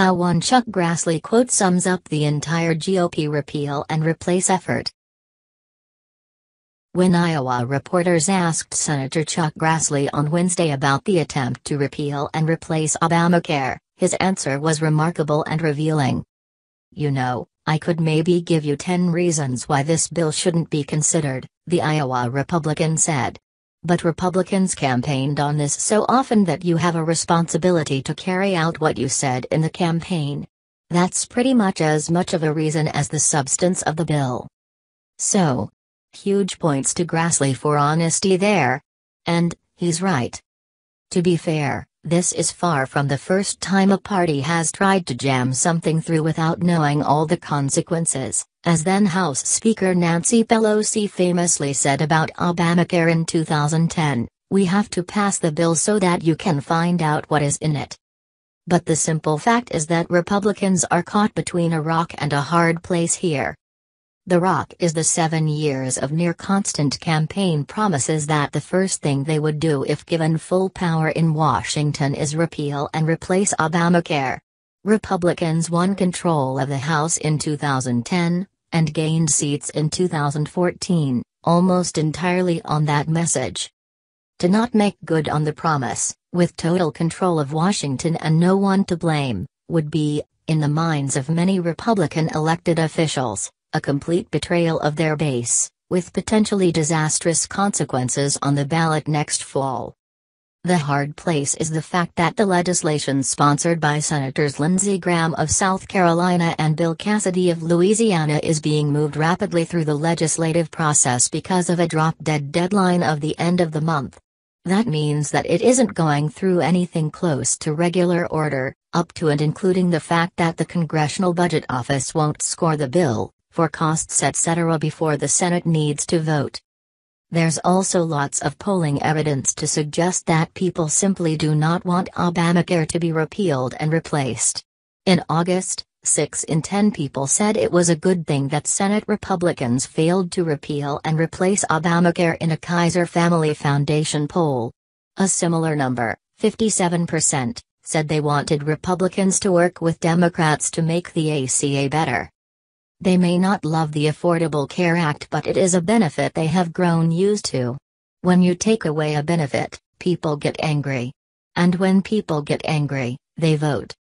How one Chuck Grassley quote sums up the entire GOP repeal and replace effort. When Iowa reporters asked Senator Chuck Grassley on Wednesday about the attempt to repeal and replace Obamacare, his answer was remarkable and revealing. "You know, I could maybe give you 10 reasons why this bill shouldn't be considered," the Iowa Republican said. "But Republicans campaigned on this so often that you have a responsibility to carry out what you said in the campaign. That's pretty much as much of a reason as the substance of the bill." So, huge points to Grassley for honesty there. And, he's right. To be fair, this is far from the first time a party has tried to jam something through without knowing all the consequences, as then House Speaker Nancy Pelosi famously said about Obamacare in 2010, "We have to pass the bill so that you can find out what is in it." But the simple fact is that Republicans are caught between a rock and a hard place here. The rock is the 7 years of near-constant campaign promises that the first thing they would do if given full power in Washington is repeal and replace Obamacare. Republicans won control of the House in 2010, and gained seats in 2014, almost entirely on that message. To not make good on the promise, with total control of Washington and no one to blame, would be, in the minds of many Republican elected officials, a complete betrayal of their base, with potentially disastrous consequences on the ballot next fall. The hard place is the fact that the legislation sponsored by Senators Lindsey Graham of South Carolina and Bill Cassidy of Louisiana is being moved rapidly through the legislative process because of a drop-dead deadline of the end of the month. That means that it isn't going through anything close to regular order, up to and including the fact that the Congressional Budget Office won't score the bill, for costs etc. before the Senate needs to vote. There's also lots of polling evidence to suggest that people simply do not want Obamacare to be repealed and replaced. In August, 6 in 10 people said it was a good thing that Senate Republicans failed to repeal and replace Obamacare in a Kaiser Family Foundation poll. A similar number, 57%, said they wanted Republicans to work with Democrats to make the ACA better. They may not love the Affordable Care Act, but it is a benefit they have grown used to. When you take away a benefit, people get angry. And when people get angry, they vote.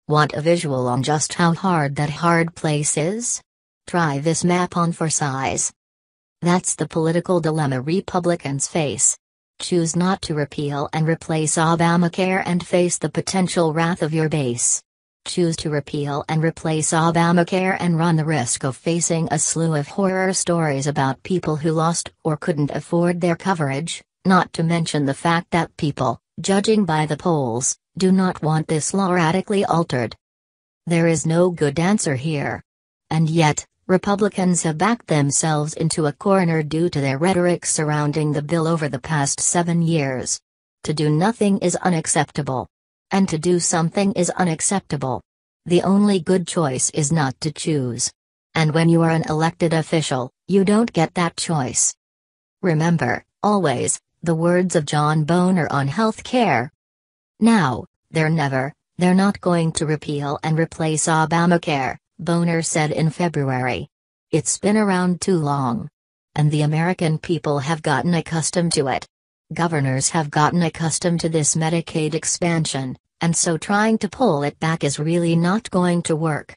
Want a visual on just how hard that hard place is? Try this map on for size. That's the political dilemma Republicans face. Choose not to repeal and replace Obamacare and face the potential wrath of your base. Choose to repeal and replace Obamacare and run the risk of facing a slew of horror stories about people who lost or couldn't afford their coverage, not to mention the fact that people, judging by the polls, do not want this law radically altered. There is no good answer here. And yet, Republicans have backed themselves into a corner due to their rhetoric surrounding the bill over the past 7 years. To do nothing is unacceptable. And to do something is unacceptable. The only good choice is not to choose. And when you are an elected official, you don't get that choice. Remember, always, the words of John Boehner on health care. Now, they're not going to repeal and replace Obamacare, Boehner said in February. It's been around too long. And the American people have gotten accustomed to it. Governors have gotten accustomed to this Medicaid expansion, and so trying to pull it back is really not going to work.